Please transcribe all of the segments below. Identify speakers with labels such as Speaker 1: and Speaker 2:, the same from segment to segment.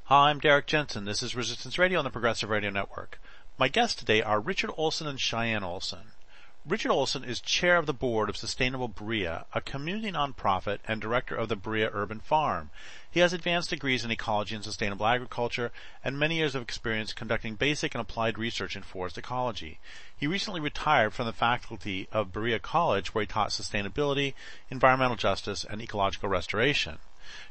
Speaker 1: Hi, I'm Derrick Jensen. This is Resistance Radio on the Progressive Radio Network. My guests today are Richard Olson and Cheyenne Olson. Richard Olson is chair of the board of Sustainable Berea, a community nonprofit, and director of the Berea Urban Farm. He has advanced degrees in ecology and sustainable agriculture and many years of experience conducting basic and applied research in forest ecology. He recently retired from the faculty of Berea College, where he taught sustainability, environmental justice, and ecological restoration.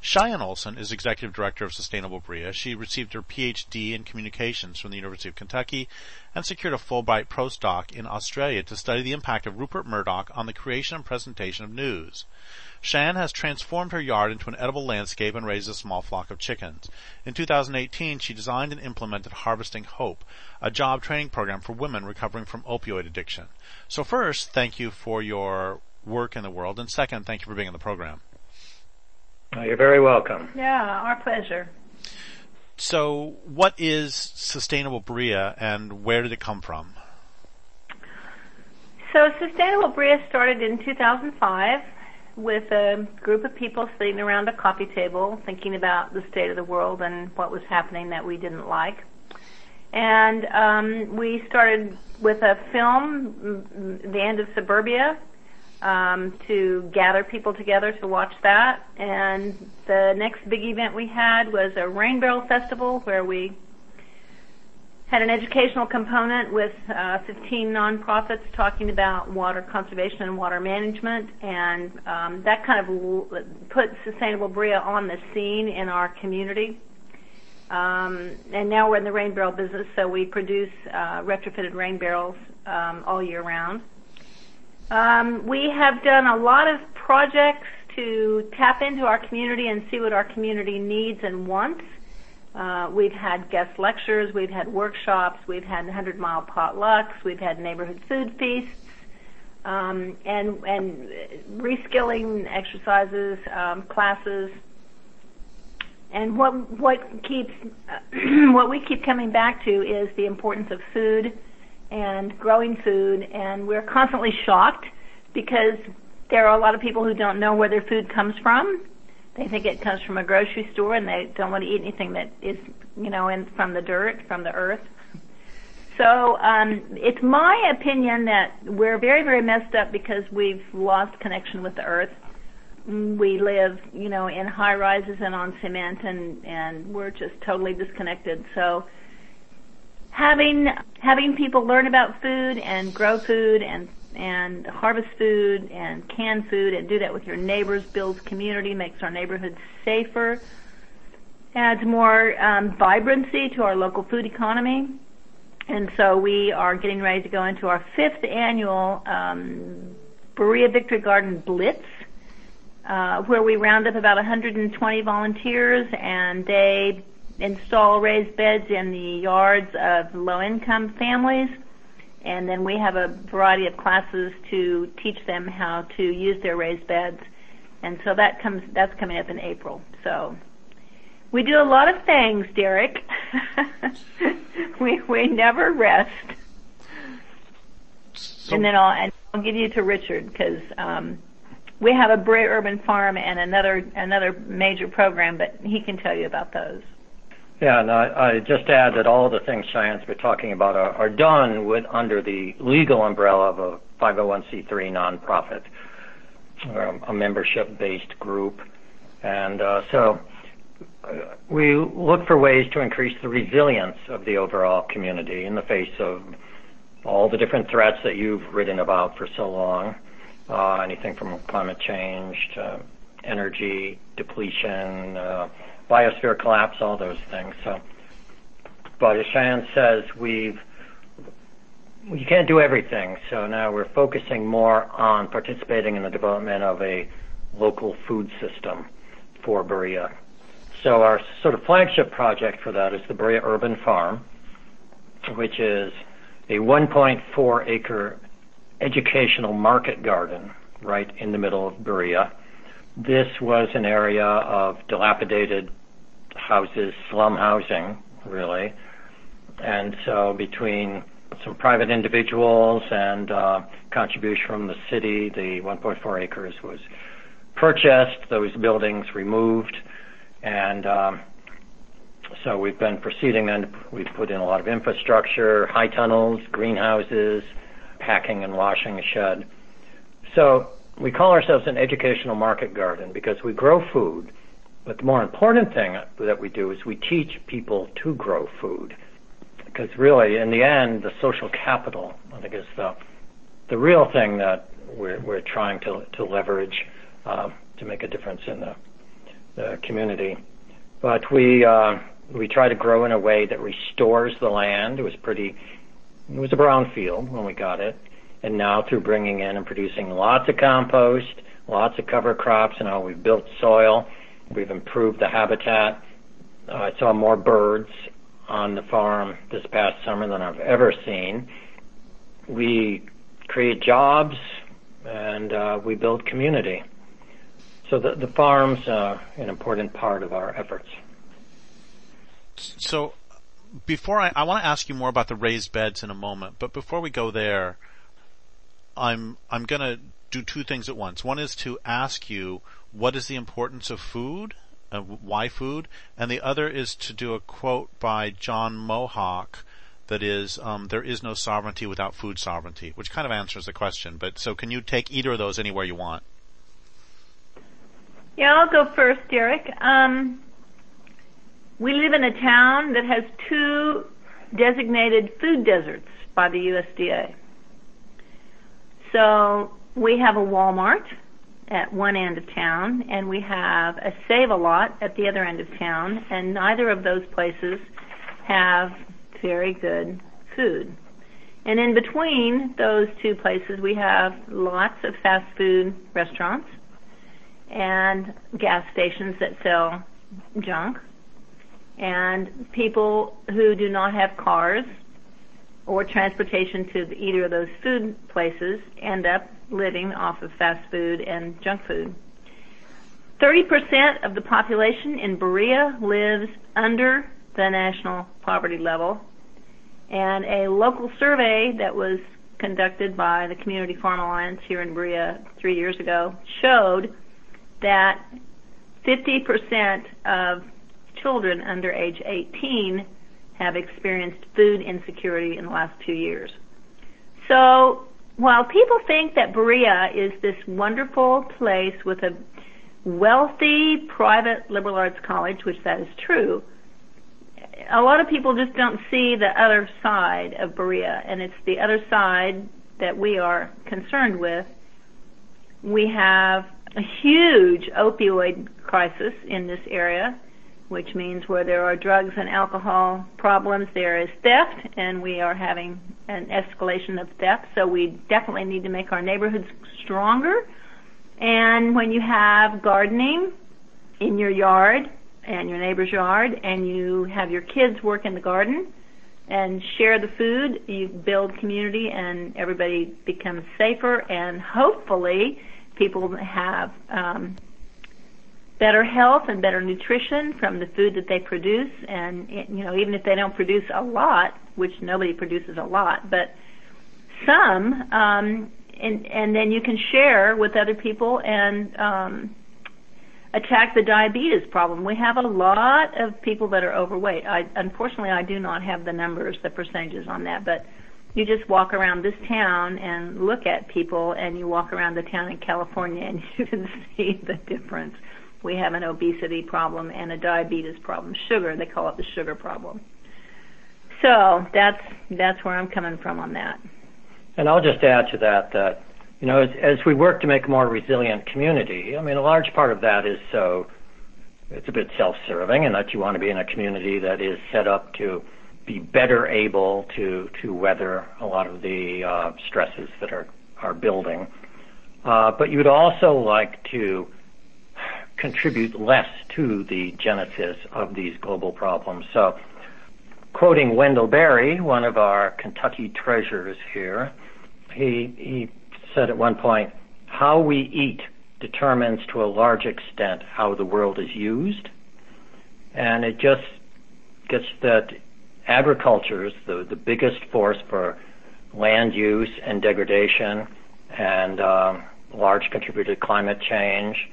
Speaker 1: Cheyenne Olson is executive director of Sustainable Berea. She received her Ph.D. in communications from the University of Kentucky and secured a Fulbright Post-doc in Australia to study the impact of Rupert Murdoch on the creation and presentation of news. Cheyenne has transformed her yard into an edible landscape and raised a small flock of chickens. In 2018, she designed and implemented Harvesting Hope, a job training program for women recovering from opioid addiction. So first, thank you for your work in the world, and second, thank you for being on the program.
Speaker 2: You're very welcome.
Speaker 3: Yeah, our pleasure.
Speaker 1: So what is Sustainable Berea and where did it come from?
Speaker 3: So Sustainable Berea started in 2005 with a group of people sitting around a coffee table thinking about the state of the world and what was happening that we didn't like. And we started with a film, The End of Suburbia, to gather people together to watch that. And the next big event we had was a rain barrel festival where we had an educational component with 15 nonprofits talking about water conservation and water management, and that kind of put Sustainable Berea on the scene in our community. And now we're in the rain barrel business, so we produce retrofitted rain barrels all year round. We have done a lot of projects to tap into our community and see what our community needs and wants. We've had guest lectures, we've had workshops, we've had 100-mile potlucks, we've had neighborhood food feasts, and reskilling exercises, classes. And what we keep coming back to is the importance of food and growing food, and we're constantly shocked because there are a lot of people who don't know where their food comes from. They think it comes from a grocery store, and they don't want to eat anything that is, from the dirt, from the earth. So it's my opinion that we're very, very messed up because we've lost connection with the earth. We live, in high rises and on cement, and we're just totally disconnected. So having people learn about food and grow food and harvest food and can food and do that with your neighbors builds community, makes our neighborhoods safer, adds more vibrancy to our local food economy. And so we are getting ready to go into our 5th annual Berea Victory Garden Blitz, where we round up about 120 volunteers and they install raised beds in the yards of low-income families, and then we have a variety of classes to teach them how to use their raised beds, and so that's coming up in April. So we do a lot of things, Derrick. we never rest. So, and then I'll give you to Richard because we have a Berea Urban Farm and another major program, but he can tell you about those.
Speaker 2: Yeah, and I just add that all the things Cheyenne's been talking about are done under the legal umbrella of a 501c3 nonprofit, a membership-based group. And so we look for ways to increase the resilience of the overall community in the face of all the different threats that you've written about for so long, anything from climate change to energy depletion, biosphere collapse, all those things. So, but as Cheyenne says, we can't do everything. So now we're focusing more on participating in the development of a local food system for Berea. So our sort of flagship project for that is the Berea Urban Farm, which is a 1.4 acre educational market garden right in the middle of Berea. This was an area of dilapidated houses, slum housing, really. And so between some private individuals and contribution from the city, the 1.4 acres was purchased, those buildings removed, and So we've been proceeding then. We've put in a lot of infrastructure, high tunnels, greenhouses, packing and washing a shed. So we call ourselves an educational market garden because we grow food, but the more important thing that we do is we teach people to grow food. Because really, in the end, the social capital, I think, is the real thing that we're trying to leverage to make a difference in the community. But we try to grow in a way that restores the land. It was a brown field when we got it. And now through bringing in and producing lots of compost, lots of cover crops, we've built soil, we've improved the habitat. I saw more birds on the farm this past summer than I've ever seen. We create jobs and we build community. So the farm's an important part of our efforts.
Speaker 1: So before I want to ask you more about the raised beds in a moment, but before we go there, I'm going to do two things at once. One is to ask you what is the importance of food, why food, and the other is to do a quote by John Mohawk that is, there is no sovereignty without food sovereignty, which kind of answers the question. But so can you take either of those anywhere you want?
Speaker 3: Yeah, I'll go first, Derrick. We live in a town that has 2 designated food deserts by the USDA. So we have a Walmart at one end of town, and we have a Save-A-Lot at the other end of town, and neither of those places have very good food. And in between those 2 places, we have lots of fast food restaurants and gas stations that sell junk, and people who do not have cars or transportation to either of those food places end up living off of fast food and junk food. 30% of the population in Berea lives under the national poverty level, and a local survey that was conducted by the Community Farm Alliance here in Berea 3 years ago showed that 50% of children under age 18 have experienced food insecurity in the last 2 years. So while people think that Berea is this wonderful place with a wealthy private liberal arts college, which that is true, a lot of people just don't see the other side of Berea, and it's the other side that we are concerned with. We have a huge opioid crisis in this area, which means where there are drugs and alcohol problems, there is theft, and we are having an escalation of theft, so we definitely need to make our neighborhoods stronger. And when you have gardening in your yard and your neighbor's yard, and you have your kids work in the garden and share the food, you build community and everybody becomes safer, and hopefully people have better health and better nutrition from the food that they produce. And even if they don't produce a lot, which nobody produces a lot, but some, and then you can share with other people and attack the diabetes problem. We have a lot of people that are overweight. Unfortunately, I do not have the numbers, the percentages on that, but you just walk around this town and look at people, and you walk around the town in California and you can see the difference. We have an obesity problem and a diabetes problem. Sugar, they call it the sugar problem. So that's where I'm coming from on that.
Speaker 2: And I'll just add to that as we work to make a more resilient community, a large part of that is so it's a bit self-serving, and that you want to be in a community that is set up to be better able to weather a lot of the stresses that are building. But you'd also like to contribute less to the genesis of these global problems. So, quoting Wendell Berry, one of our Kentucky treasures here, he said at one point, "How we eat determines to a large extent how the world is used." And it just gets that agriculture is the biggest force for land use and degradation, and large contributor to climate change.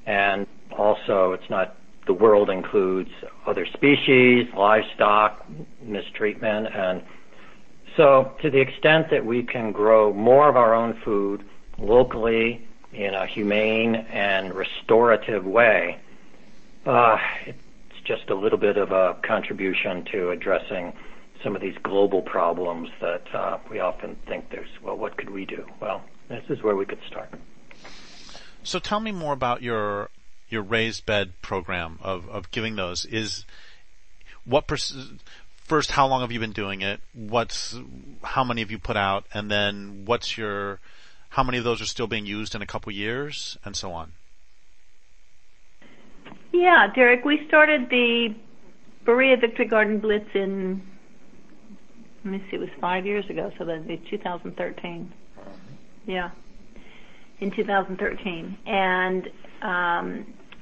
Speaker 2: And also, it's not the world includes other species, livestock, mistreatment, and so to the extent that we can grow more of our own food locally in a humane and restorative way, it's just a little bit of a contribution to addressing some of these global problems that we often think what could we do? Well, this is where we could start.
Speaker 1: So tell me more about your raised bed program of giving those. First, how long have you been doing it? How many have you put out? And then how many of those are still being used in a couple years, and so on?
Speaker 3: Yeah, Derrick, we started the Berea Victory Garden Blitz it was 5 years ago, so that'd be 2013. Yeah, in 2013. And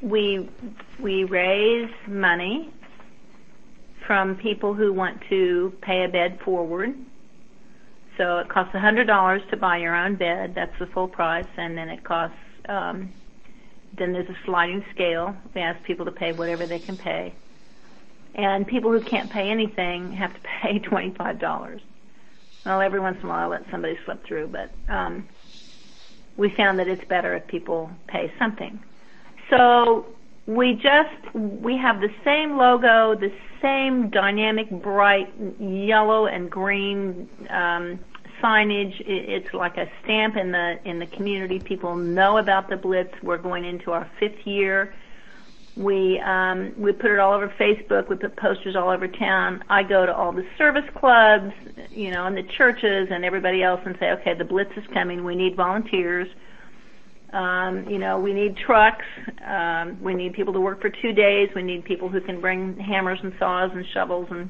Speaker 3: we raise money from people who want to pay a bed forward. So it costs $100 to buy your own bed. That's the full price. And then it costs, then there's a sliding scale. We ask people to pay whatever they can pay. And people who can't pay anything have to pay $25. Well, every once in a while I let somebody slip through, but we found that it's better if people pay something. So we have the same logo, the same dynamic, bright yellow and green signage. It's like a stamp in the community. People know about the Blitz. We're going into our 5th year. We put it all over Facebook. We put posters all over town. I go to all the service clubs, and the churches and everybody else and say, okay, the Blitz is coming. We need volunteers. We need trucks. We need people to work for 2 days. We need people who can bring hammers and saws and shovels. And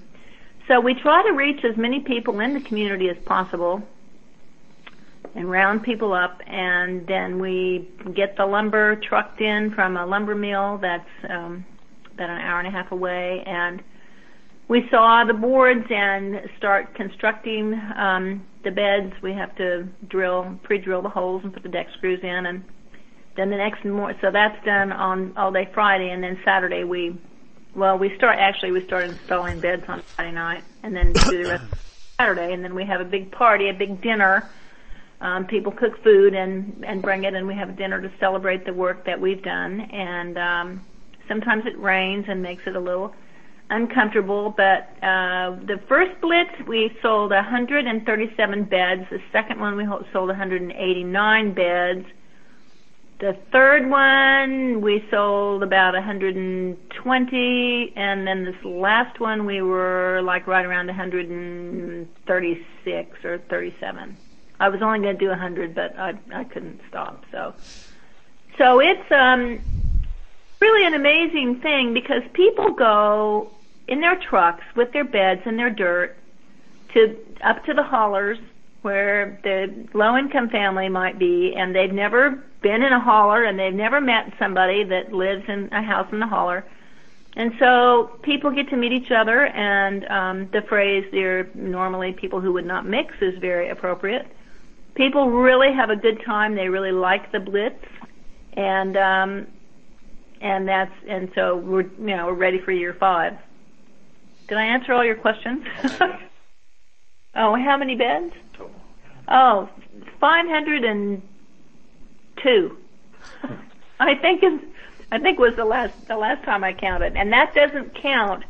Speaker 3: so we try to reach as many people in the community as possible and round people up. And then we get the lumber trucked in from a lumber mill that's about an hour and a half away. And we saw the boards and start constructing the beds. We have to pre-drill the holes and put the deck screws in, and then the next morning. So that's done on all day Friday, and then Saturday we start installing beds on Friday night, and then do the rest of Saturday, and then we have a big party, a big dinner. People cook food and bring it, and we have a dinner to celebrate the work that we've done. And sometimes it rains and makes it a little uncomfortable, but the first Blitz we sold 137 beds. The second one we sold 189 beds. The third one we sold about 120, and then this last one we were like right around 136 or 37. I was only going to do 100, but I couldn't stop. So it's really an amazing thing because people go in their trucks with their beds and their dirt up to the hollers where the low-income family might be, and they've never been in a holler and they've never met somebody that lives in a house in the holler. And so people get to meet each other, and the phrase they're normally people who would not mix is very appropriate. People really have a good time. They really like the Blitz, and so we're ready for year 5. Did I answer all your questions? Oh, how many beds? Oh, 502. I think was the last time I counted, and that doesn't count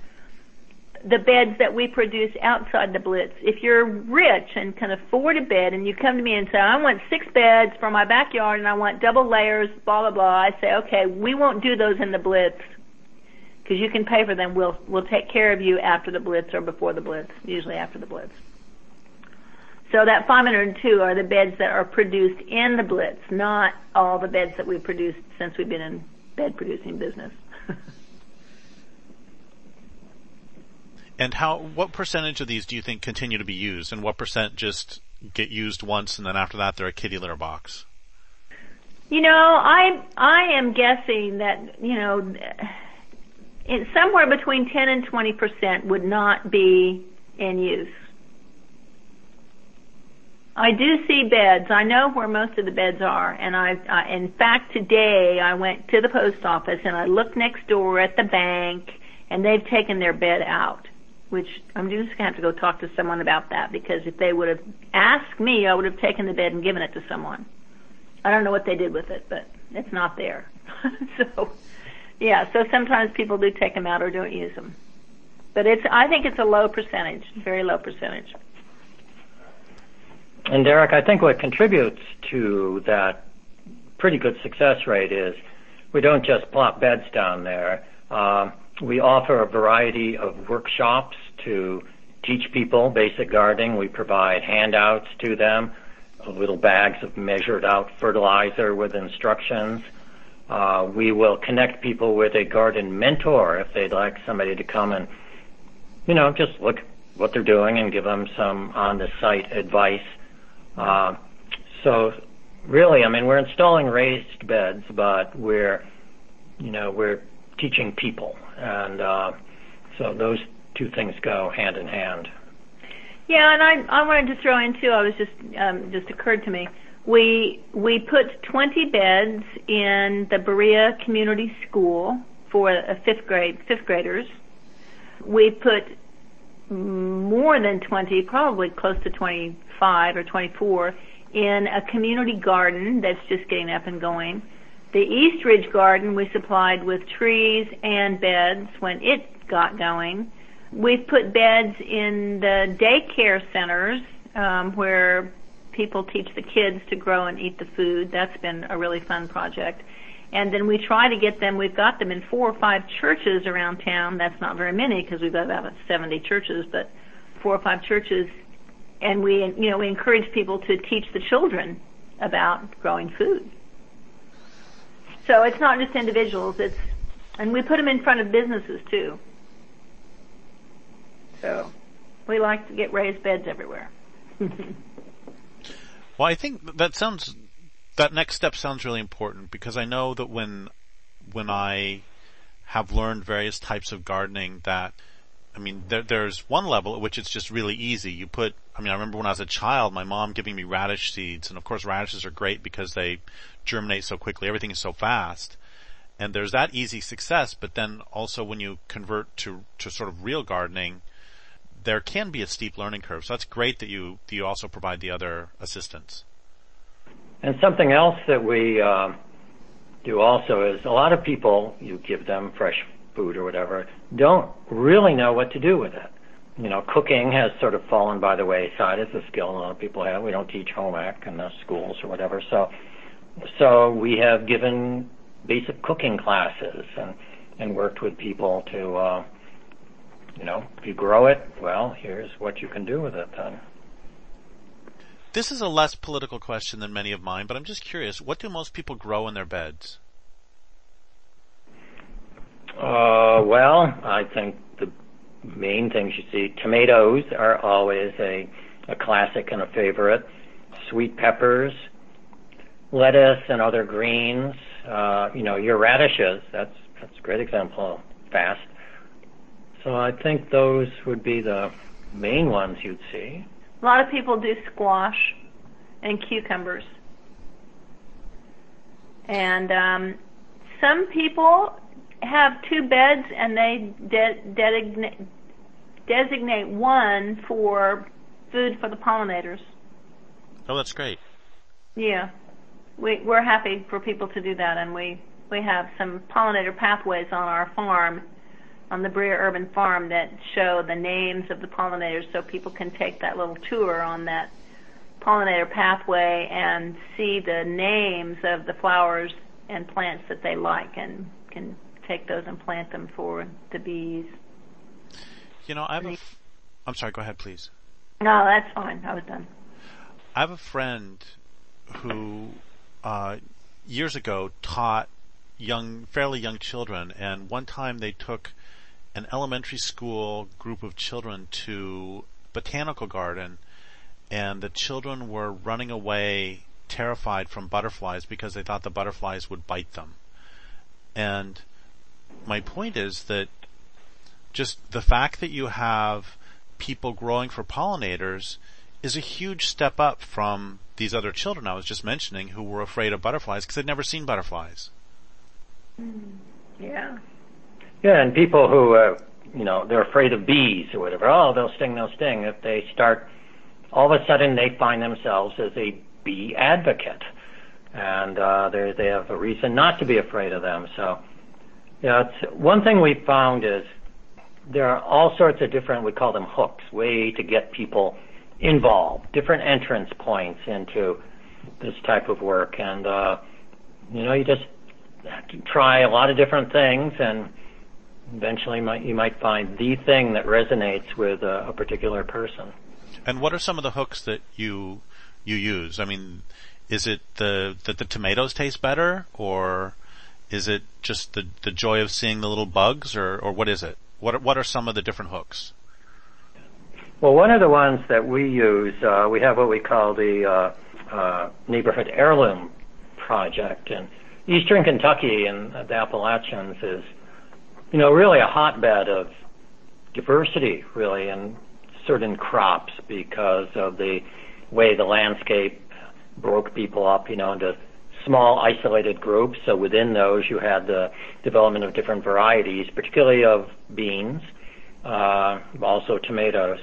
Speaker 3: the beds that we produce outside the Blitz. If you're rich and can afford a bed, and you come to me and say, I want 6 beds for my backyard, and I want double layers, blah blah blah, I say, okay, we won't do those in the Blitz because you can pay for them. We'll take care of you after the Blitz or before the Blitz, usually after the Blitz. So that 502 are the beds that are produced in the Blitz, not all the beds that we've produced since we've been in bed producing business.
Speaker 1: And what percentage of these do you think continue to be used, and what percent just get used once and then after that they're a kitty litter box?
Speaker 3: I am guessing that, somewhere between 10 and 20% would not be in use. I do see beds. I know where most of the beds are, and in fact, today I went to the post office and I looked next door at the bank, and they've taken their bed out, which I'm just gonna have to go talk to someone about that, because if they would have asked me, I would have taken the bed and given it to someone. I don't know what they did with it, but it's not there. So, yeah. So sometimes people do take them out or don't use them, but I think it's a low percentage, very low percentage.
Speaker 2: And Derrick, I think what contributes to that pretty good success rate is we don't just plop beds down there. We offer a variety of workshops to teach people basic gardening. We provide handouts to them, little bags of measured out fertilizer with instructions. We will connect people with a garden mentor if they'd like somebody to come and, just look what they're doing and give them some on-the-site advice. So really, we're installing raised beds, but we're teaching people. And so those two things go hand in hand.
Speaker 3: Yeah, and I wanted to throw in too, I was just occurred to me, we put 20 beds in the Berea Community School for fifth graders. We put more than 20, probably close to 25 or 24, in a community garden that's just getting up and going. The East Ridge Garden we supplied with trees and beds when it got going. We've put beds in the daycare centers where people teach the kids to grow and eat the food. That's been a really fun project. And then we try to get them, we've got them in 4 or 5 churches around town. That's not very many because we've got about 70 churches, but 4 or 5 churches. And we encourage people to teach the children about growing food. So it's not just individuals, and we put them in front of businesses too. So we like to get raised beds everywhere.
Speaker 1: Well, I think that next step sounds really important, because I know that when I have learned various types of gardening that, there's one level at which it's just really easy. I remember when I was a child, my mom giving me radish seeds, and of course radishes are great because they germinate so quickly. Everything is so fast. And there's that easy success, but then also when you convert to sort of real gardening, there can be a steep learning curve. So that's great that you also provide the other assistance.
Speaker 2: And something else that we do also is a lot of people, you give them fresh food or whatever, don't really know what to do with it. Cooking has sort of fallen by the wayside. It's a skill a lot of people have. We don't teach home ec in the schools or whatever. So we have given basic cooking classes and worked with people to, if you grow it, well, here's what you can do with it then.
Speaker 1: This is a less political question than many of mine, but I'm just curious, what do most people grow in their beds?
Speaker 2: Well, I think the main things you see, tomatoes are always a classic and a favorite. Sweet peppers, lettuce and other greens, your radishes, that's a great example, fast. So I think those would be the main ones you'd see.
Speaker 3: A lot of people do squash and cucumbers. And some people have 2 beds and they designate one for food for the pollinators.
Speaker 1: Oh, that's great.
Speaker 3: Yeah. We're happy for people to do that, and we have some pollinator pathways on our farm, on the Berea Urban Farm, that show the names of the pollinators, so people can take that little tour on that pollinator pathway and see the names of the flowers and plants that they like, and can take those and plant them for the bees.
Speaker 1: I'm sorry, go ahead, please.
Speaker 3: No, that's fine. I was done.
Speaker 1: I have a friend who years ago taught fairly young children, and one time they took an elementary school group of children to botanical garden, and the children were running away terrified from butterflies because they thought the butterflies would bite them. And my point is that just the fact that you have people growing for pollinators is a huge step up from these other children I was just mentioning who were afraid of butterflies because they'd never seen butterflies.
Speaker 3: Yeah.
Speaker 2: Yeah, and people who, they're afraid of bees or whatever. Oh, they'll sting, they'll sting. If they start, all of a sudden they find themselves as a bee advocate. And they have a reason not to be afraid of them. So, it's one thing we found is there are all sorts of different, we call them hooks, way to get people involved, different entrance points into this type of work. And, you just have to try a lot of different things, and eventually you might find the thing that resonates with a particular person.
Speaker 1: And what are some of the hooks that you use? I mean, is it that the tomatoes taste better, or is it just the joy of seeing the little bugs, or what is it? What are some of the different hooks?
Speaker 2: Well, one of the ones that we use, we have what we call the Neighborhood Heirloom Project. And Eastern Kentucky and the Appalachians is, really a hotbed of diversity, really, in certain crops because of the way the landscape broke people up, into small isolated groups. So within those you had the development of different varieties, particularly of beans, also tomatoes.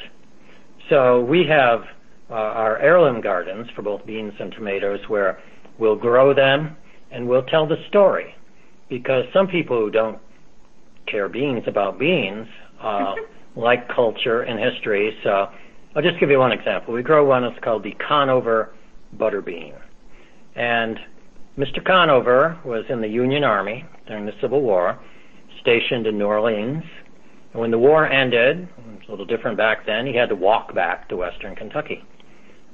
Speaker 2: So we have our heirloom gardens for both beans and tomatoes where we'll grow them and we'll tell the story, because some people who don't care beans about beans like culture and history. So I'll just give you one example. We grow one that's called the Conover butter bean. And Mr. Conover was in the Union Army during the Civil War, stationed in New Orleans. And when the war ended, it was a little different back then, he had to walk back to Western Kentucky.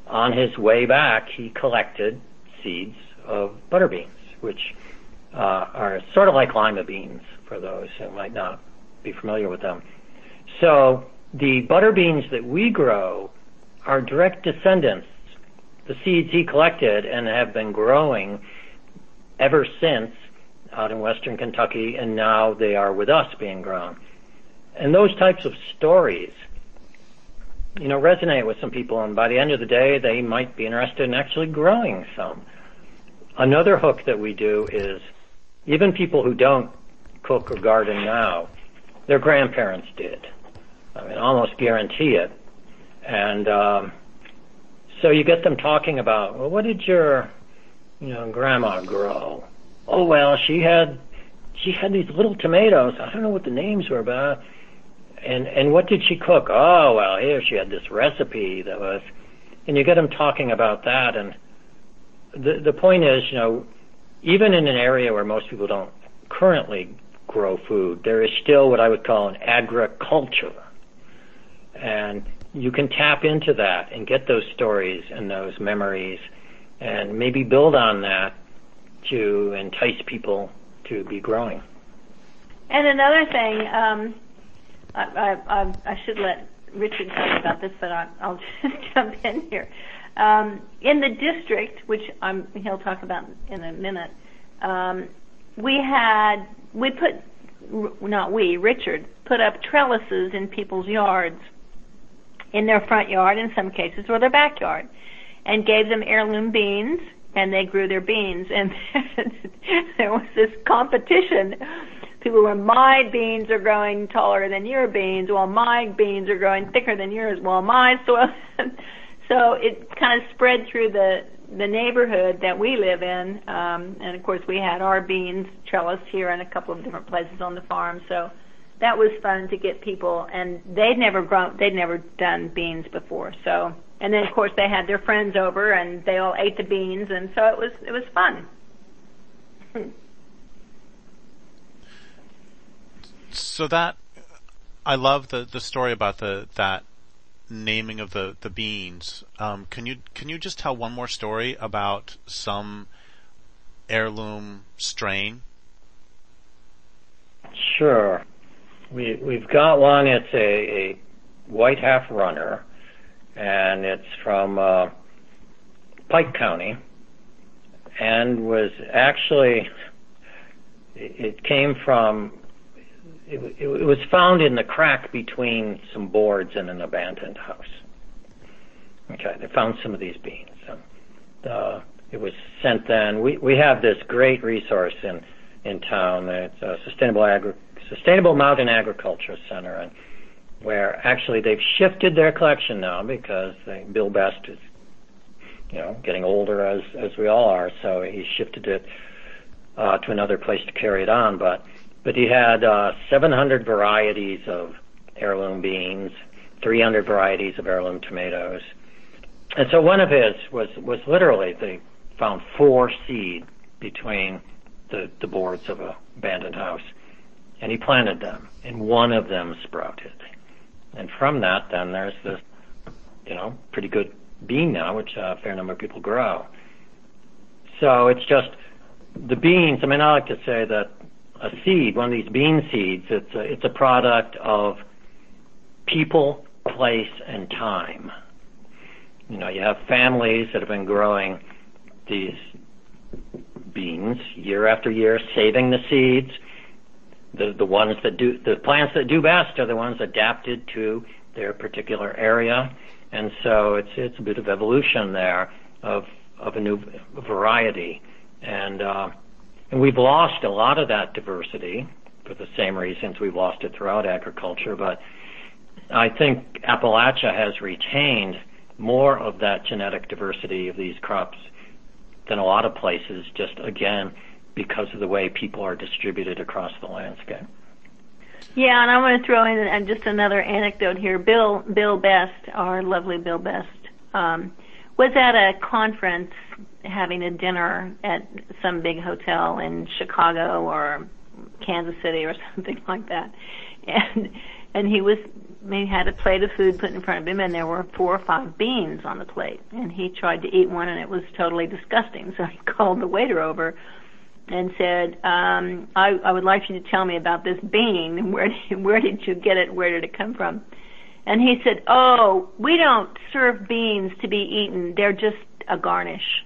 Speaker 2: On his way back, he collected seeds of butter beans, which are sort of like lima beans for those who might not be familiar with them. So the butter beans that we grow are direct descendants, the seeds he collected, and have been growing ever since out in Western Kentucky, and now they are with us being grown. And those types of stories, resonate with some people, and by the end of the day, they might be interested in actually growing some. Another hook that we do is even people who don't cook or garden now, their grandparents did. I mean, almost guarantee it. And so you get them talking about, well, what did your, grandma grow? Oh, well, she had these little tomatoes. I don't know what the names were, but and what did she cook? Oh, well, here she had this recipe that was, and you get them talking about that. And the point is, even in an area where most people don't currently grow food, there is still what I would call an agriculture. And you can tap into that and get those stories and those memories and maybe build on that to entice people to be growing.
Speaker 3: And another thing, I should let Richard talk about this, but I'll just jump in here. In the district, which he'll talk about in a minute, Richard put up trellises in people's yards, in their front yard, in some cases, or their backyard, and gave them heirloom beans, and they grew their beans. And there was this competition. People were, my beans are growing taller than your beans, while my beans are growing thicker than yours, while my soil... So it kind of spread through the neighborhood that we live in, and of course we had our beans trellis here in a couple of different places on the farm. So that was fun to get people, and they'd never done beans before. So, and then of course they had their friends over, and they all ate the beans, and so it was fun.
Speaker 1: So that, I love the story about that naming of the beans. Can you just tell one more story about some heirloom strain?
Speaker 2: Sure. We've got one. It's a white half runner, and it's from Pike County, and was actually, it came from, it was found in the crack between some boards in an abandoned house. Okay, they found some of these beans. It was sent then. We have this great resource in town. It's a Sustainable Mountain Agriculture Center, and where actually they've shifted their collection now because Bill Best is, getting older as we all are, so he shifted it to another place to carry it on. But he had 700 varieties of heirloom beans, 300 varieties of heirloom tomatoes. And so one of his was literally they found 4 seed between the boards of an abandoned house. And he planted them, and one of them sprouted. And from that, then there's this, pretty good bean now, which a fair number of people grow. So it's just the beans. I mean, I like to say that a seed, one of these bean seeds, it's a product of people, place, and time. You have families that have been growing these beans year after year, saving the seeds. The plants that do best are the ones adapted to their particular area, and so it's a bit of evolution there of a new variety, and we've lost a lot of that diversity for the same reasons we've lost it throughout agriculture. But I think Appalachia has retained more of that genetic diversity of these crops than a lot of places, just again because of the way people are distributed across the landscape.
Speaker 3: Yeah, and I want to throw in just another anecdote here. Bill Best, our lovely Bill Best, was at a conference having a dinner at some big hotel in Chicago or Kansas City or something like that, and he had a plate of food put in front of him, and there were 4 or 5 beans on the plate, and he tried to eat one, and it was totally disgusting. So he called the waiter over and said, I would like you to tell me about this bean. Where did you get it? Where did it come from? And he said, oh, we don't serve beans to be eaten. They're just a garnish.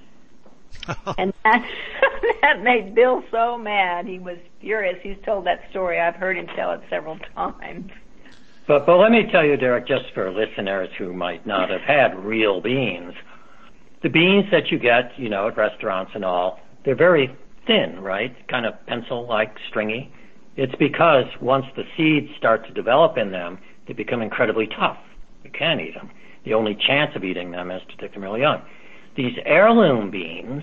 Speaker 3: And that made Bill so mad. He was furious. He's told that story. I've heard him tell it several times.
Speaker 2: But let me tell you, Derrick, just for listeners who might not have had real beans, the beans that you get, at restaurants and all, they're very thin, right? Kind of pencil-like, stringy. It's because once the seeds start to develop in them, they become incredibly tough. You can't eat them. The only chance of eating them is to take them really young. These heirloom beans,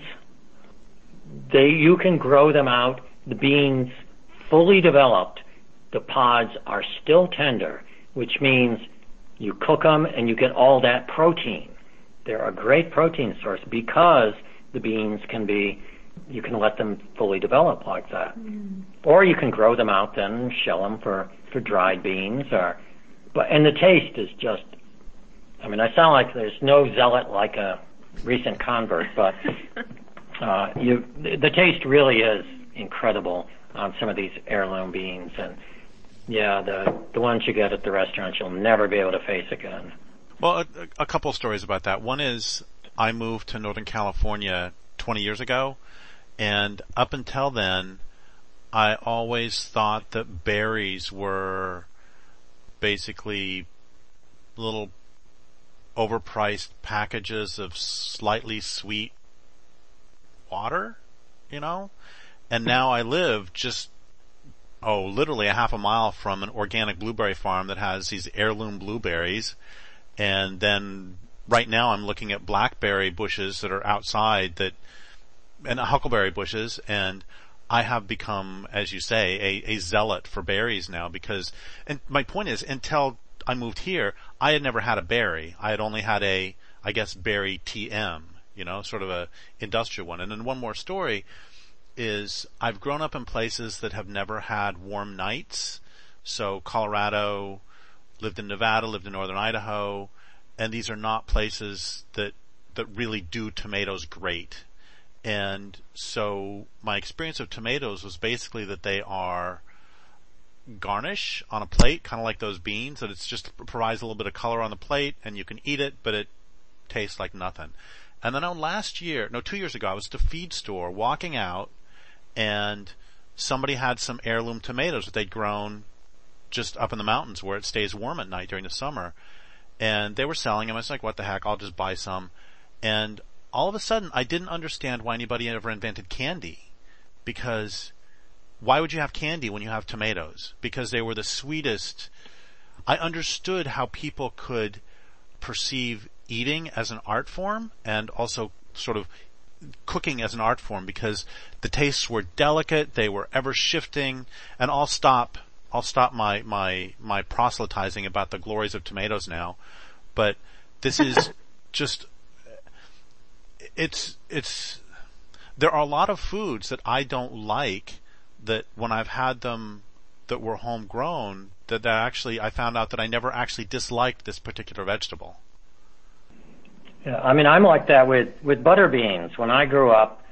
Speaker 2: you can grow them out. The beans fully developed, the pods are still tender, which means you cook them and you get all that protein. They're a great protein source because the beans you can let them fully develop like that. Or you can grow them out then and shell them for dried beans. And the taste is just, I sound like there's no zealot like a recent convert, but the taste really is incredible on some of these heirloom beans. And yeah, the ones you get at the restaurants you'll never be able to face again.
Speaker 1: Well, a couple of stories about that. One is I moved to Northern California 20 years ago, and up until then, I always thought that berries were basically little overpriced packages of slightly sweet water, and now I live just literally a half a mile from an organic blueberry farm that has these heirloom blueberries, and then right now I'm looking at blackberry bushes that are outside and huckleberry bushes, and I have become, as you say, a zealot for berries now and my point is, until I moved here, I had never had a berry. I had only had berry TM, sort of a industrial one. And then one more story is I've grown up in places that have never had warm nights. So Colorado, lived in Nevada, lived in northern Idaho, and these are not places that really do tomatoes great. And so my experience of tomatoes was basically that they are garnish on a plate, kind of like those beans, that it's just provides a little bit of color on the plate and you can eat it, but it tastes like nothing. And then 2 years ago, I was at a feed store walking out, and somebody had some heirloom tomatoes that they'd grown just up in the mountains where it stays warm at night during the summer. and they were selling them. I was like, what the heck, I'll just buy some. And all of a sudden, I didn't understand why anybody ever invented candy, because why would you have candy when you have tomatoes? Because they were the sweetest. I understood how people could perceive eating as an art form and also sort of cooking as an art form, because the tastes were delicate, they were ever shifting. And I'll stop my proselytizing about the glories of tomatoes now, but this is just, it's there are a lot of foods that I don't like, that when I've had them that were homegrown, that actually I found out that I never actually disliked this particular vegetable.
Speaker 2: Yeah, I mean, I'm like that with butter beans. When I grew up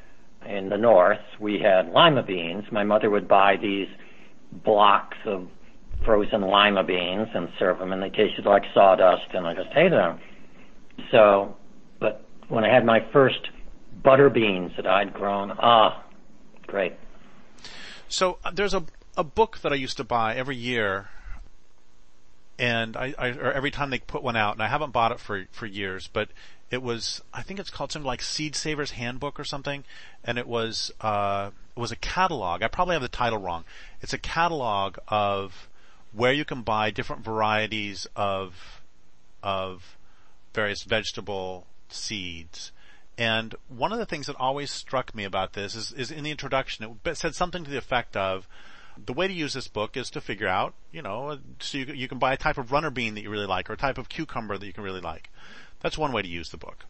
Speaker 2: in the north, we had lima beans. My mother would buy these blocks of frozen lima beans and serve them, and they tasted like sawdust, and I just hated them. So, but when I had my first butter beans that I'd grown, great.
Speaker 1: So there's a book that I used to buy every year, and or every time they put one out, and I haven't bought it for years, but it was, I think it's called something like Seed Saver's Handbook or something, and it was a catalog. I probably have the title wrong. It's a catalog of where you can buy different varieties of various vegetable seeds. And one of the things that always struck me about this is in the introduction, it said something to the effect of, the way to use this book is to figure out, so you can buy a type of runner bean that you really like, or a type of cucumber that you can really like. That's one way to use the book.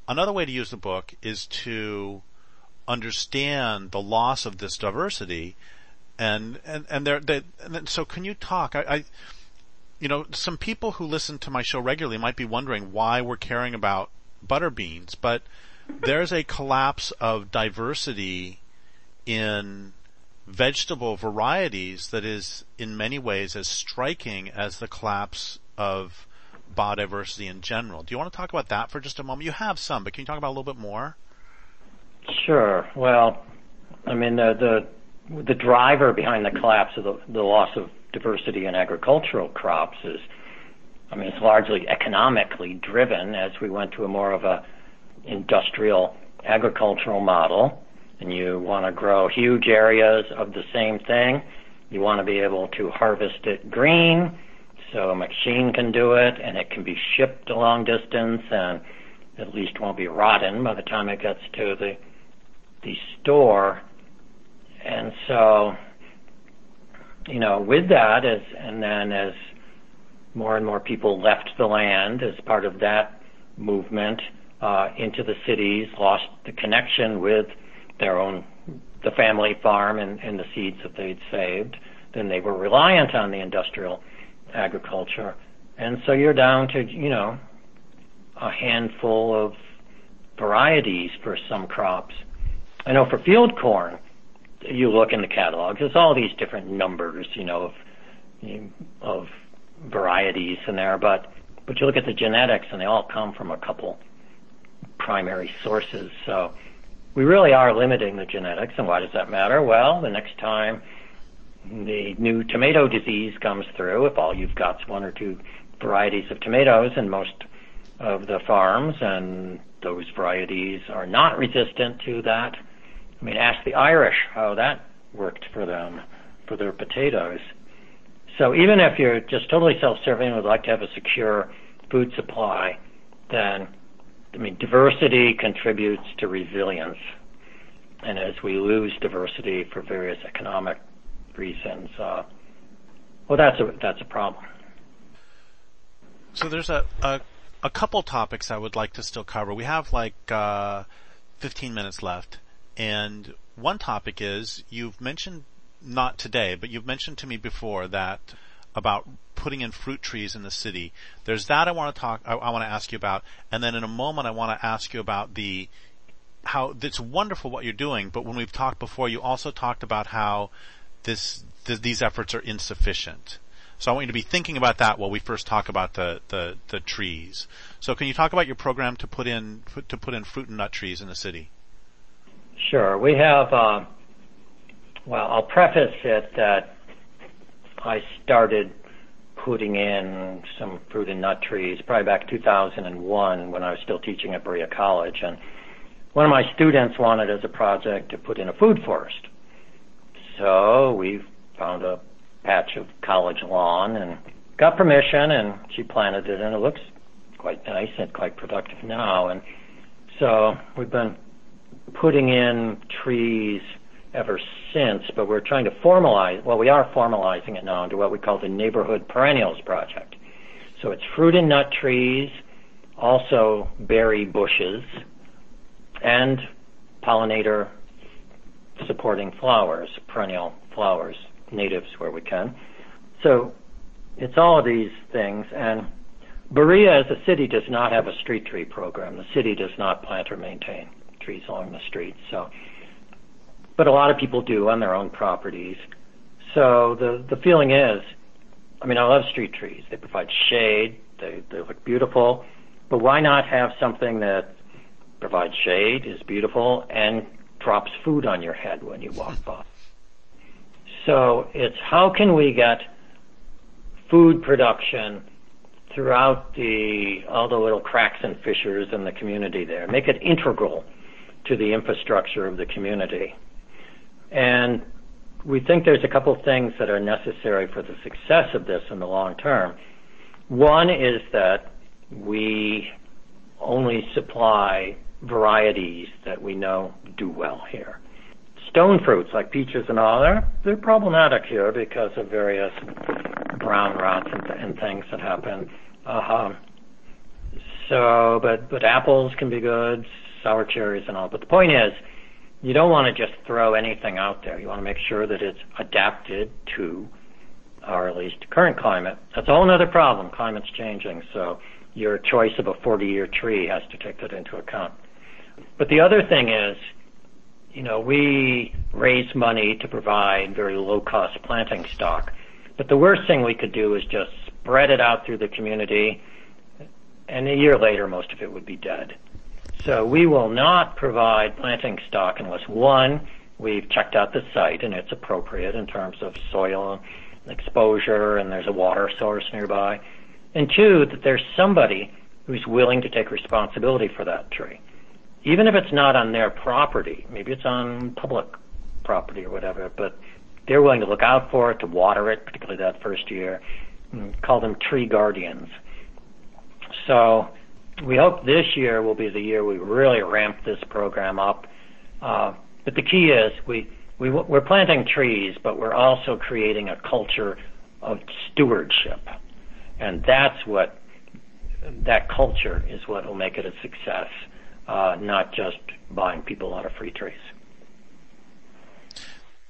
Speaker 1: Another way to use the book is to understand the loss of this diversity, and so can you talk? Some people who listen to my show regularly might be wondering why we're caring about butter beans, but there's a collapse of diversity in vegetable varieties that is in many ways as striking as the collapse of biodiversity in general. Do you want to talk about that for just a moment? You have some, but can you talk about a little bit more?
Speaker 2: Sure. Well, I mean, the driver behind the collapse of the loss of diversity in agricultural crops is, it's largely economically driven, as we went to a more of a industrial agricultural model, and you want to grow huge areas of the same thing. You want to be able to harvest it green, so a machine can do it, and it can be shipped a long distance, and at least won't be rotten by the time it gets to the store. And so, with that, as more and more people left the land as part of that movement into the cities, lost the connection with the family farm and the seeds that they'd saved, then they were reliant on the industrial agriculture. And so you're down to, a handful of varieties for some crops. I know for field corn, you look in the catalogs, there's all these different numbers, of varieties in there, but you look at the genetics and they all come from a couple primary sources. So we really are limiting the genetics. And why does that matter? Well, the next time the new tomato disease comes through, if all you've got is one or two varieties of tomatoes in most of the farms, and those varieties are not resistant to that, ask the Irish how that worked for them, for their potatoes. So even if you're just totally self-serving and would like to have a secure food supply, then, diversity contributes to resilience. And as we lose diversity for various economic reasons, that's a problem.
Speaker 1: So there's a couple topics I would like to still cover. We have 15 minutes left. And one topic is, you've mentioned, not today, but you've mentioned to me before that about putting in fruit trees in the city. There's that I want to ask you about, and then in a moment I want to ask you about how it's wonderful what you're doing, but when we've talked before, you also talked about how these efforts are insufficient. So I want you to be thinking about that while we first talk about the trees. So can you talk about your program to put in fruit and nut trees in the city?
Speaker 2: Sure. We have, I'll preface it that I started putting in some fruit and nut trees, probably back 2001 when I was still teaching at Berea College. And one of my students wanted as a project to put in a food forest. So we found a patch of college lawn and got permission, and she planted it, and it looks quite nice and quite productive now. And so we've been putting in trees ever since, but we're trying to formalize, well, we are formalizing it now into what we call the Neighborhood Perennials Project. So it's fruit and nut trees, also berry bushes, and pollinator supporting flowers, perennial flowers, natives where we can. So it's all of these things, and Berea as a city does not have a street tree program. The city does not plant or maintain trees along the streets. So, but a lot of people do on their own properties. So the feeling is, I mean, I love street trees. They provide shade. They look beautiful. But why not have something that provides shade, is beautiful, and drops food on your head when you walk by? So it's how can we get food production throughout all the little cracks and fissures in the community there, make it integral to the infrastructure of the community. And we think there's a couple things that are necessary for the success of this in the long term. One is that we only supply varieties that we know do well here. Stone fruits like peaches and all, they're problematic here because of various brown rots and things that happen. But apples can be good, sour cherries and all. But the point is, you don't want to just throw anything out there. You want to make sure that it's adapted to our at least current climate. That's a whole other problem. Climate's changing, so your choice of a 40-year tree has to take that into account. But the other thing is, we raise money to provide very low-cost planting stock. But the worst thing we could do is just spread it out through the community, and a year later, most of it would be dead. So we will not provide planting stock unless, one, we've checked out the site and it's appropriate in terms of soil exposure and there's a water source nearby, and two, that there's somebody who's willing to take responsibility for that tree. Even if it's not on their property, maybe it's on public property or whatever, but they're willing to look out for it, to water it, particularly that first year, and call them tree guardians. So we hope this year will be the year we really ramp this program up. But the key is we're planting trees, but we're also creating a culture of stewardship. And that culture is what will make it a success, not just buying people a lot of free trees.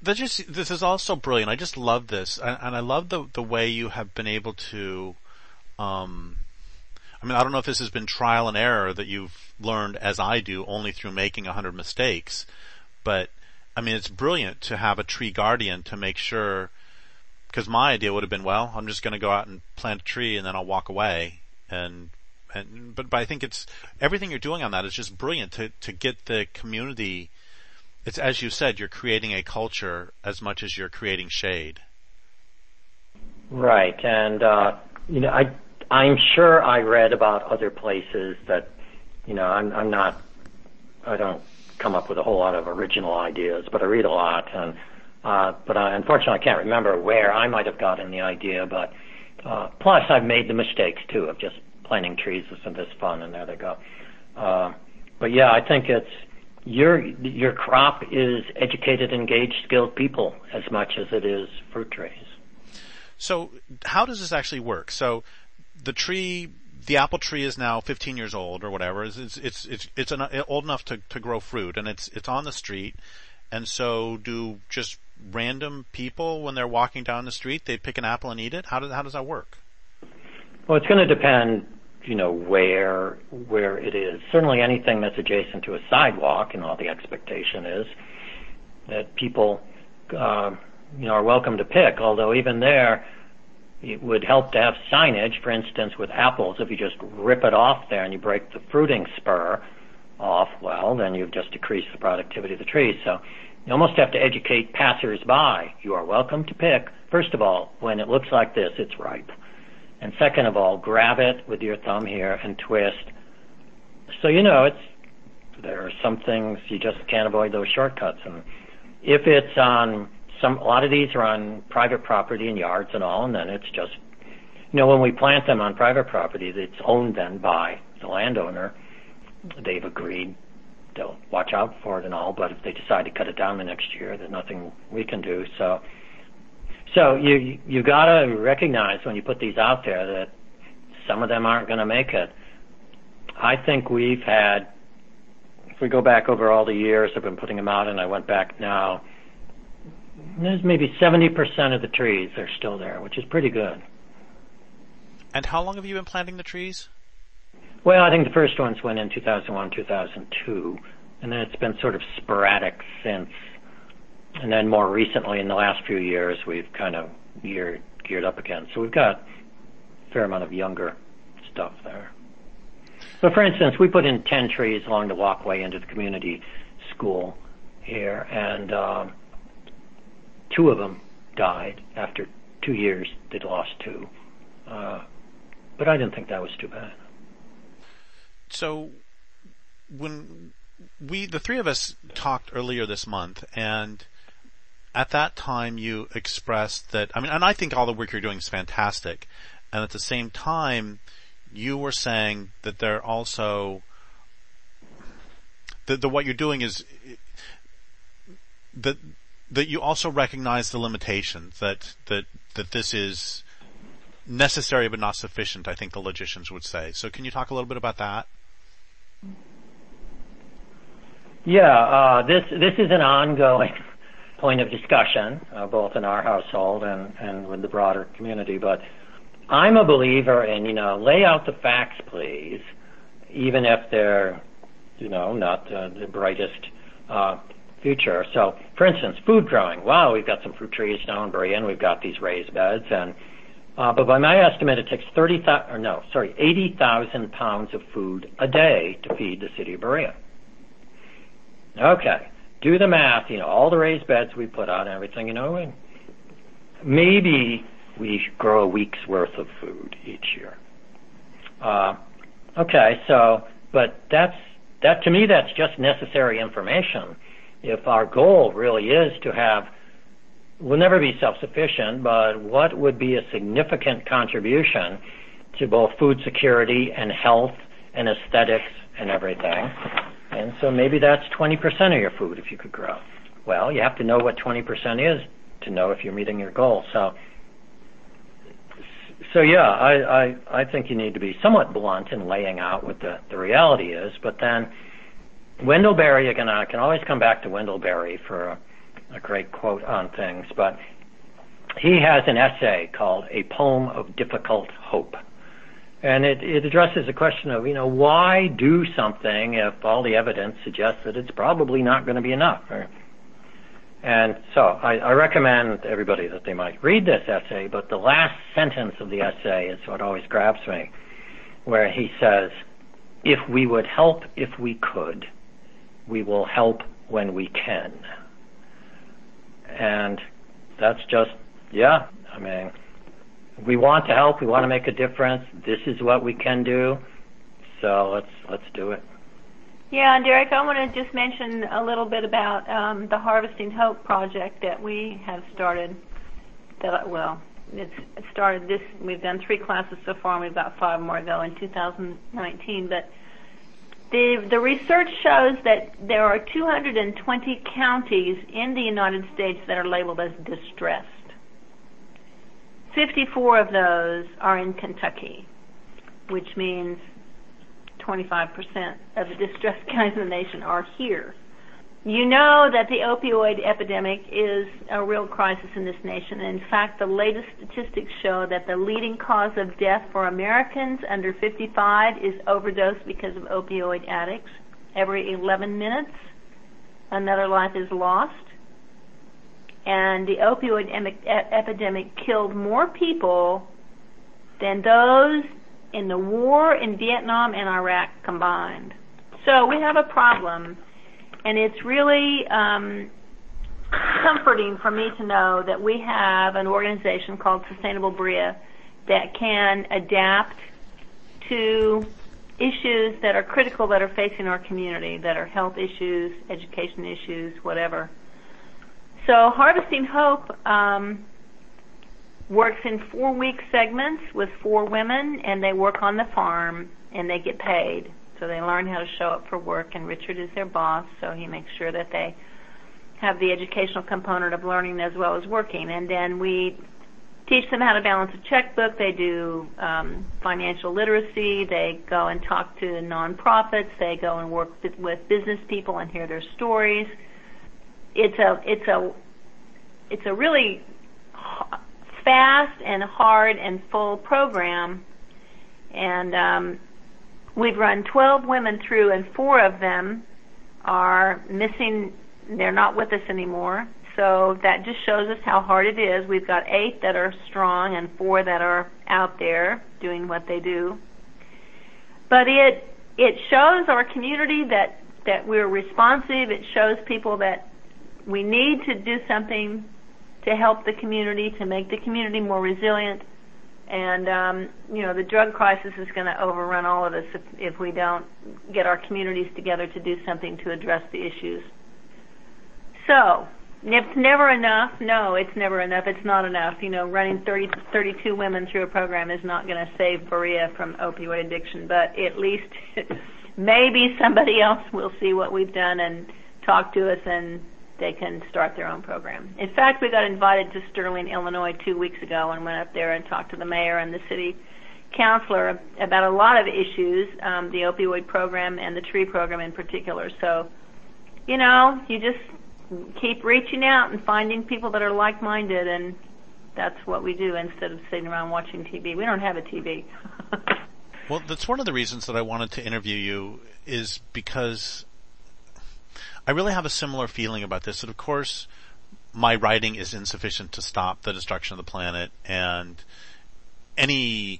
Speaker 1: This is also brilliant. I just love this. And I love the way you have been able to, I don't know if this has been trial and error that you've learned as I do, only through making 100 mistakes, but it's brilliant to have a tree guardian to make sure, because my idea would have been, well, I'm just going to go out and plant a tree and then I'll walk away. But I think it's everything you're doing on that is just brilliant to get the community. It's, as you said, you're creating a culture as much as you're creating shade.
Speaker 2: Right, and I'm sure I read about other places that, I don't come up with a whole lot of original ideas, but I read a lot, and but unfortunately I can't remember where I might have gotten the idea. But plus I've made the mistakes too of just planting trees. Isn't this fun? And there they go. But yeah, I think it's your crop is educated, engaged, skilled people as much as it is fruit trees.
Speaker 1: So how does this actually work? So the apple tree is now 15 years old or whatever. It's old enough to grow fruit, and it's on the street. And so do just random people, when they're walking down the street, they pick an apple and eat it? How does that work? Well,
Speaker 2: it's going to depend, where it is. Certainly anything that's adjacent to a sidewalk, the expectation is that people, are welcome to pick, although even there, it would help to have signage. For instance, with apples, if you just rip it off there and you break the fruiting spur off, well, then you've just decreased the productivity of the tree. So you almost have to educate passers-by. You are welcome to pick. First of all, when it looks like this, it's ripe. And second of all, grab it with your thumb here and twist. So there are some things you just can't avoid those shortcuts. And if it's on a lot of these are on private property and yards and all, and then it's just, when we plant them on private property, it's owned then by the landowner. They've agreed they'll watch out for it and all, but if they decide to cut it down the next year, there's nothing we can do. So you got to recognize when you put these out there that some of them aren't going to make it. I think we've had, if we go back over all the years I've been putting them out, and I went back now, there's maybe 70% of the trees are still there, which is pretty good.
Speaker 1: And how long have you been planting the trees?
Speaker 2: Well, I think the first ones went in 2001, 2002, and then it's been sort of sporadic since. And then more recently, in the last few years, we've kind of geared up again. So we've got a fair amount of younger stuff there. But for instance, we put in 10 trees along the walkway into the community school here, and 2 of them died. After 2 years, they'd lost 2. But I didn't think that was too bad.
Speaker 1: So when the 3 of us talked earlier this month, and at that time you expressed that, and I think all the work you're doing is fantastic, and at the same time you were saying that there also, that what you're doing is, that you also recognize the limitations, that this is necessary but not sufficient, I think the logicians would say. So can you talk a little bit about that?
Speaker 2: Yeah, this is an ongoing point of discussion, both in our household and with the broader community. But I'm a believer in, lay out the facts, please, even if they're, not the brightest future. So, for instance, food growing. Wow, we've got some fruit trees now in Berea, and we've got these raised beds, and but by my estimate, it takes 80,000 pounds of food a day to feed the city of Berea. Okay, do the math. All the raised beds we put out and everything. Maybe we grow a week's worth of food each year. Okay, so, but that to me, that's just necessary information. If our goal really is to have, we'll never be self-sufficient, but what would be a significant contribution to both food security and health and aesthetics and everything? And so maybe that's 20% of your food if you could grow. Well, you have to know what 20% is to know if you're meeting your goal. So yeah, I think you need to be somewhat blunt in laying out what the reality is. But then Wendell Berry, again, I can always come back to Wendell Berry for a great quote on things, but he has an essay called A Poem of Difficult Hope. And it addresses the question of, why do something if all the evidence suggests that it's probably not going to be enough? And so I recommend everybody that they might read this essay, but the last sentence of the essay is what always grabs me, where he says, if we would help if we could, we will help when we can. And that's just, we want to help, we want to make a difference. This is what we can do. So let's do it.
Speaker 3: Yeah, and Derrick, I want to just mention a little bit about the Harvesting Hope project that we have started. It's started this. We've done 3 classes so far, and we've got 5 more to go in 2019. But the research shows that there are 220 counties in the United States that are labeled as distressed. 54 of those are in Kentucky, which means 25% of the distressed counties in the nation are here. You know that the opioid epidemic is a real crisis in this nation. In fact, the latest statistics show that the leading cause of death for Americans under 55 is overdose because of opioid addicts. Every 11 minutes, another life is lost. And the opioid epidemic killed more people than those in the war in Vietnam and Iraq combined. So we have a problem. And it's really comforting for me to know that we have an organization called Sustainable Berea that can adapt to issues that are critical that are facing our community, that are health issues, education issues, whatever. So Harvesting Hope works in 4-week segments with 4 women, and they work on the farm, and they get paid. So they learn how to show up for work, and Richard is their boss, so he makes sure that they have the educational component of learning as well as working. And then we teach them how to balance a checkbook. They do financial literacy. They go and talk to nonprofits. They go and work with business people and hear their stories. It's a really fast and hard and full program, and we've run 12 women through, and 4 of them are missing. They're not with us anymore. So that just shows us how hard it is. We've got 8 that are strong and 4 that are out there doing what they do. But it shows our community that we're responsive. It shows people that we need to do something to help the community, to make the community more resilient. And, the drug crisis is going to overrun all of us if we don't get our communities together to do something to address the issues. So, it's never enough. No, it's never enough. It's not enough. Running 32 women through a program is not going to save Berea from opioid addiction, but at least maybe somebody else will see what we've done and talk to us, and they can start their own program. In fact, we got invited to Sterling, Illinois 2 weeks ago and went up there and talked to the mayor and the city councilor about a lot of issues, the opioid program and the tree program in particular. So, you just keep reaching out and finding people that are like-minded, and that's what we do instead of sitting around watching TV. We don't have a TV.
Speaker 1: Well, that's one of the reasons that I wanted to interview you, is because I really have a similar feeling about this. And of course, my writing is insufficient to stop the destruction of the planet, and any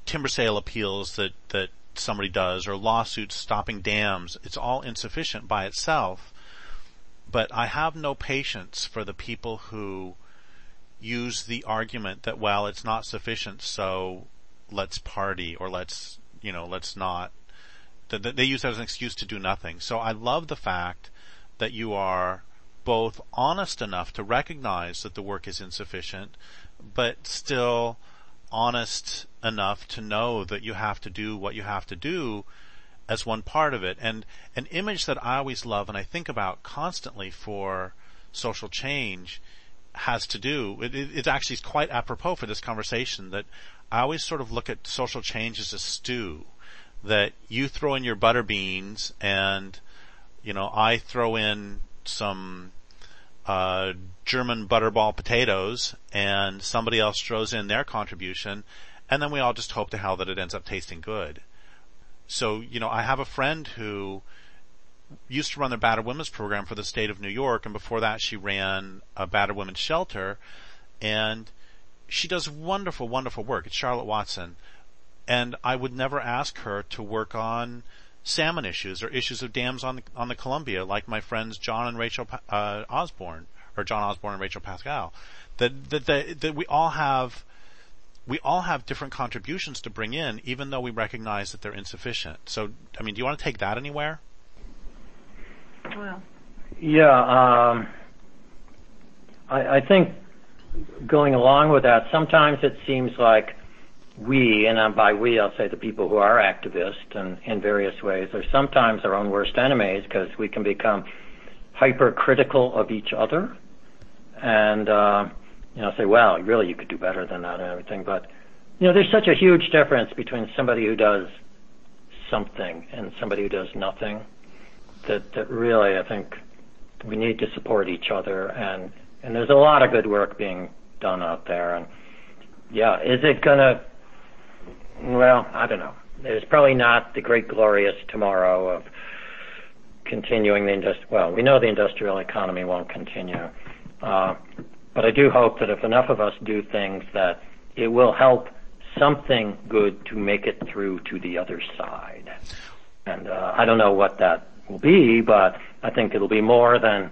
Speaker 1: timber sale appeals that somebody does, or lawsuits stopping dams, it's all insufficient by itself. But I have no patience for the people who use the argument that, well, it's not sufficient, so let's party, or let's not. They use that as an excuse to do nothing. So I love the fact that you are both honest enough to recognize that the work is insufficient, but still honest enough to know that you have to do what you have to do as one part of it. And an image that I always love and I think about constantly for social change has to do, it actually is quite apropos for this conversation, that I always sort of look at social change as a stew, that you throw in your butter beans and, I throw in some German butterball potatoes, and somebody else throws in their contribution, and then we all just hope to hell that it ends up tasting good. So, I have a friend who used to run the Battered Women's program for the state of New York, and before that she ran a Battered Women's shelter, and she does wonderful, wonderful work. It's Charlotte Watson. And I would never ask her to work on salmon issues or issues of dams on the Columbia, like my friends John and Rachel Osborne, or John Osborne and Rachel Pascal. That we all have different contributions to bring in, even though we recognize that they're insufficient. So, do you want to take that anywhere?
Speaker 3: Well,
Speaker 2: yeah, I think going along with that, sometimes it seems like we, and by we I'll say the people who are activists and in various ways, are sometimes our own worst enemies, because we can become hypercritical of each other and say, well, really you could do better than that and everything. But there's such a huge difference between somebody who does something and somebody who does nothing, that really I think we need to support each other, and there's a lot of good work being done out there. And yeah, is it gonna, well, I don't know. There's probably not the great glorious tomorrow of continuing we know the industrial economy won't continue. But I do hope that if enough of us do things, that it will help something good to make it through to the other side. And I don't know what that will be, but I think it'll be more than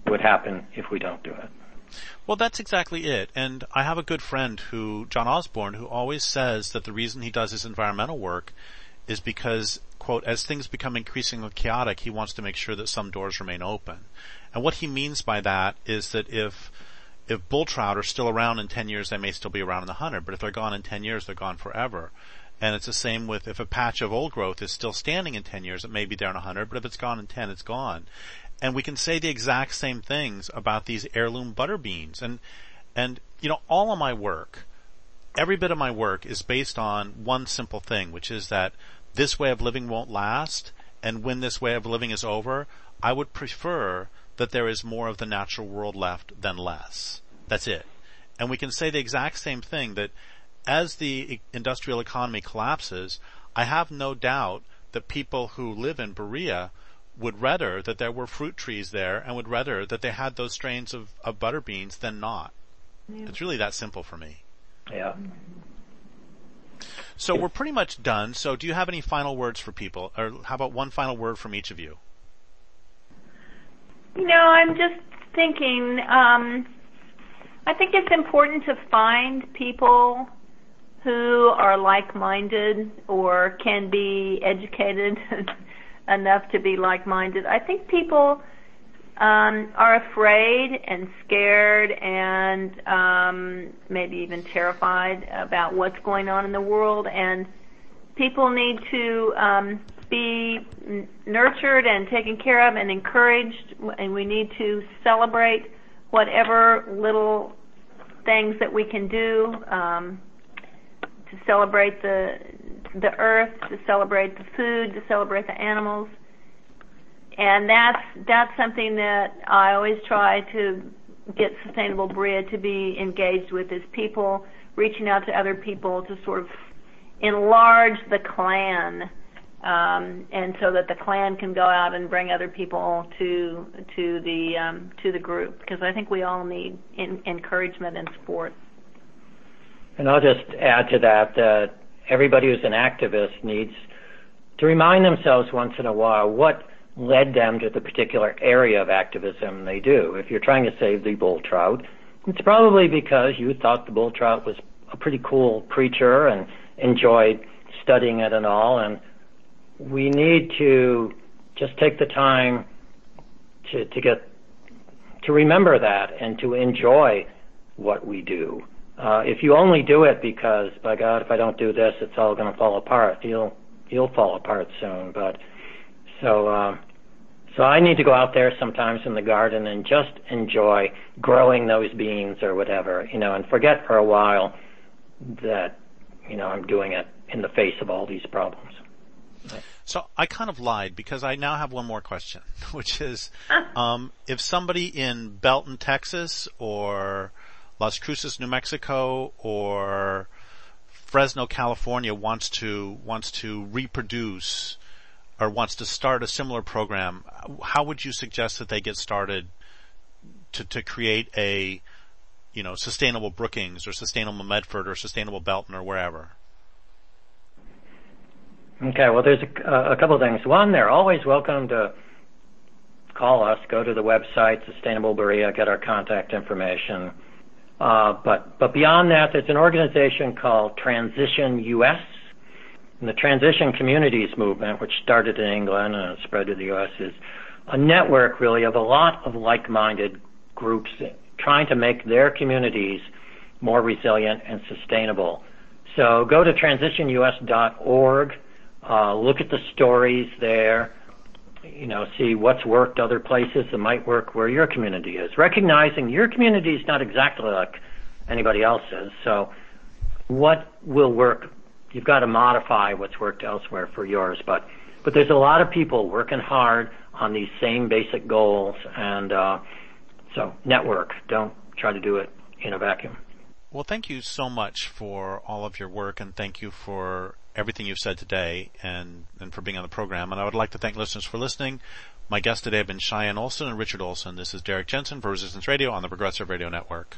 Speaker 2: would happen if we don't do it.
Speaker 1: Well, that's exactly it. And I have a good friend John Osborne, who always says that the reason he does his environmental work is because, quote, as things become increasingly chaotic, he wants to make sure that some doors remain open. And what he means by that is that if bull trout are still around in 10 years, they may still be around in the 100, but if they're gone in 10 years, they're gone forever. And it's the same with if a patch of old growth is still standing in 10 years, it may be there in 100, but if it's gone in 10, it's gone. And we can say the exact same things about these heirloom butter beans. And all of my work, every bit of my work is based on one simple thing, which is that this way of living won't last, and when this way of living is over, I would prefer that there is more of the natural world left than less. That's it. And we can say the exact same thing, that as the industrial economy collapses, I have no doubt that people who live in Berea would rather that there were fruit trees there and would rather that they had those strains of butter beans than not. Yeah. It's really that simple for me.
Speaker 2: Yeah.
Speaker 1: So we're pretty much done. So do you have any final words for people? Or how about one final word from each of you?
Speaker 3: I'm just thinking, I think it's important to find people who are like-minded or can be educated enough to be like-minded. I think people are afraid and scared and maybe even terrified about what's going on in the world, and people need to be nurtured and taken care of and encouraged, and we need to celebrate whatever little things that we can do to celebrate the earth, to celebrate the food, to celebrate the animals. And that's something that I always try to get Sustainable Berea to be engaged with, is people reaching out to other people to sort of enlarge the clan, and so that the clan can go out and bring other people to the group, because I think we all need encouragement and support.
Speaker 2: And I'll just add to that everybody who's an activist needs to remind themselves once in a while what led them to the particular area of activism they do. If you're trying to save the bull trout, it's probably because you thought the bull trout was a pretty cool creature and enjoyed studying it and all, and we need to just take the time to remember that and to enjoy what we do. If you only do it because, by God, if I don't do this, it's all going to fall apart, you'll fall apart soon. But so I need to go out there sometimes in the garden and just enjoy growing those beans or whatever, and forget for a while that, I'm doing it in the face of all these problems.
Speaker 1: So I kind of lied, because I now have one more question, which is, if somebody in Belton, Texas, or Las Cruces, New Mexico, or Fresno, California wants to reproduce or wants to start a similar program, how would you suggest that they get started to create a, sustainable Brookings or sustainable Medford or sustainable Belton or wherever?
Speaker 2: Okay, well, there's a couple of things. One, they're always welcome to call us, go to the website, Sustainable Berea, get our contact information. But beyond that, there's an organization called Transition US. And the Transition Communities Movement, which started in England and spread to the U.S., is a network, really, of a lot of like-minded groups trying to make their communities more resilient and sustainable. So go to transitionus.org, look at the stories there, see what's worked other places that might work where your community is, recognizing your community is not exactly like anybody else's. So what will work? You've got to modify what's worked elsewhere for yours, but there's a lot of people working hard on these same basic goals, and so network. Don't try to do it in a vacuum.
Speaker 1: Well, thank you so much for all of your work, and thank you for everything you've said today and for being on the program. And I would like to thank listeners for listening. My guests today have been Cheyenne Olson and Richard Olson. This is Derrick Jensen for Resistance Radio on the Progressive Radio Network.